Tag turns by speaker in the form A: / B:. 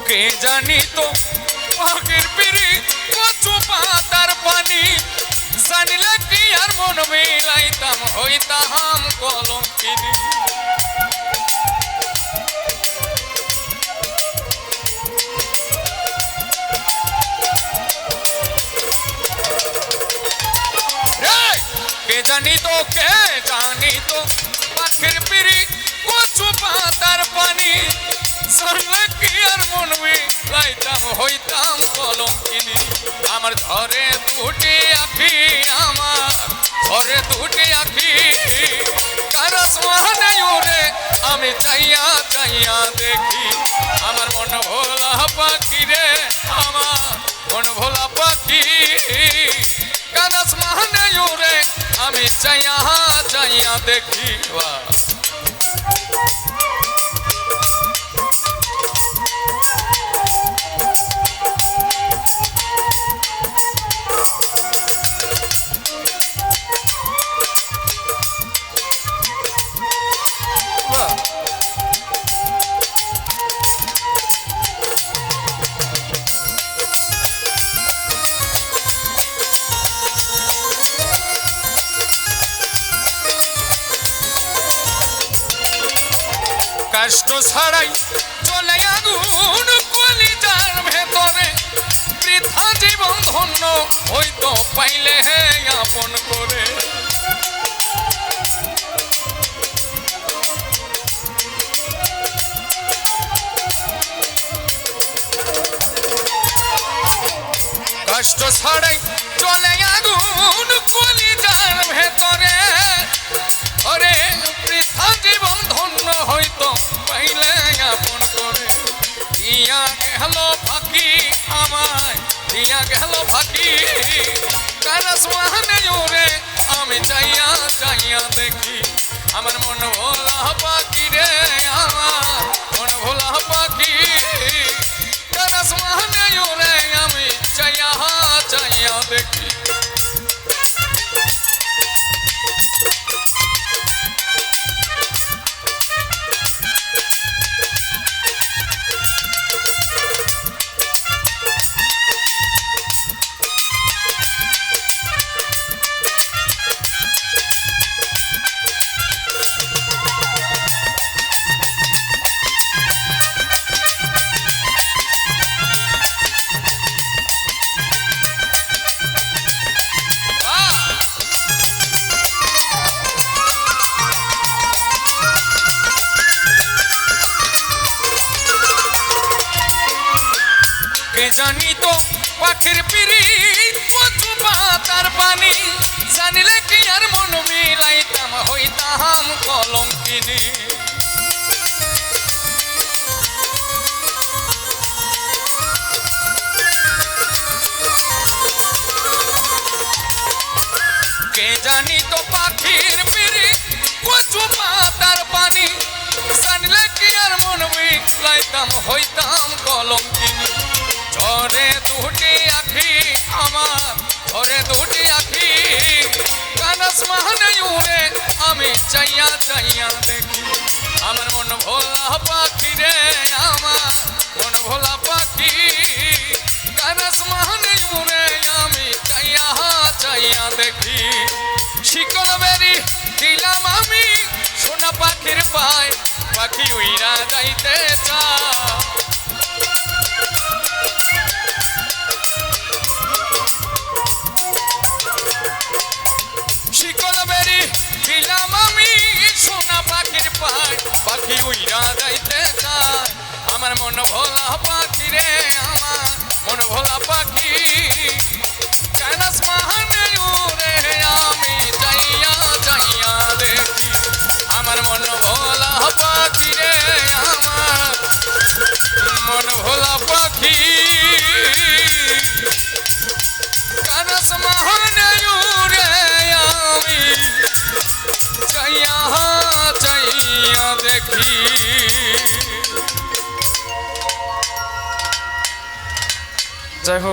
A: কে জানি তো পাখির পিড়ি কচু পাতার পানি জানিলে কি আর মন মিলাইতাম হইতাম কলঙ্কিনী কে জানি তো পাখির পিড়ি কচু পাতার পানি জানলে কি আর মন মিলাইতাম হইতাম কলঙ্কিনী আমার ধরে দুটি আখি কারস মানে উড়ে আমি চাইয়া দেখি আমার মন ভোলা পাখি রে আমার মন ভোলা পাখি কারস মানে উড়ে আমি চাইয়া দেখি কষ্ট ছাড়াই চলে আগুন কলিজার ভেতরে বৃথা জীবন ধন্য হইতো পাইলে হে আপন করে কষ্ট ছাড়াই চলে আগুন কলিজার ভেতরে ওরে বৃথা জীবন ধন্য হইতো পাইলে আপন করে দিয়া গেল ফাঁকি আমায় দিয়া গেল ফাঁকি কারস মানে ওরে আমি চাইয়া দেখি আমার মন ভোলা পাখি রে আমার মন ভোলা পাখি কারস মানে ওরে আমি চাইয়া দেখি কে জানি তো পাখির পিড়ি কচু পাতার পানি জানিলে কি আর মন মিলাইতাম হইতাম কলঙ্কিনী কে জানি তো পাখির পিড়ি কচু পাতার পানি জানিলে কি আর মন মিলাইতাম হইতাম কলঙ্কিনী ধরে দুটি আখি আমার ধরে দুটি আখি কারস মানে উড়ে আমি চাইয়া দেখি আমার মন ভোলা পাখি রে আমার মন ভোলা পাখি কারস মানে উড়ে আমি চাইয়া দেখি শিকল বেরি দিলাম আমি সোনা পাখির পায় পাখি উইরা যাইতে চায় দিলাম আমি সোনা পাখির পায় পাখি উইরা যাইতে চায় আমার মন ভোলা পাখি রে আমার মন ভোলা পাখি কারস মানে উড়ে আমি চাইয়া দেখি আমার মন ভোলা পাখি রে আমার মন ভোলা পাখি কারস মানে উড়ে আমি চাইয়া দেখি যাই হোক।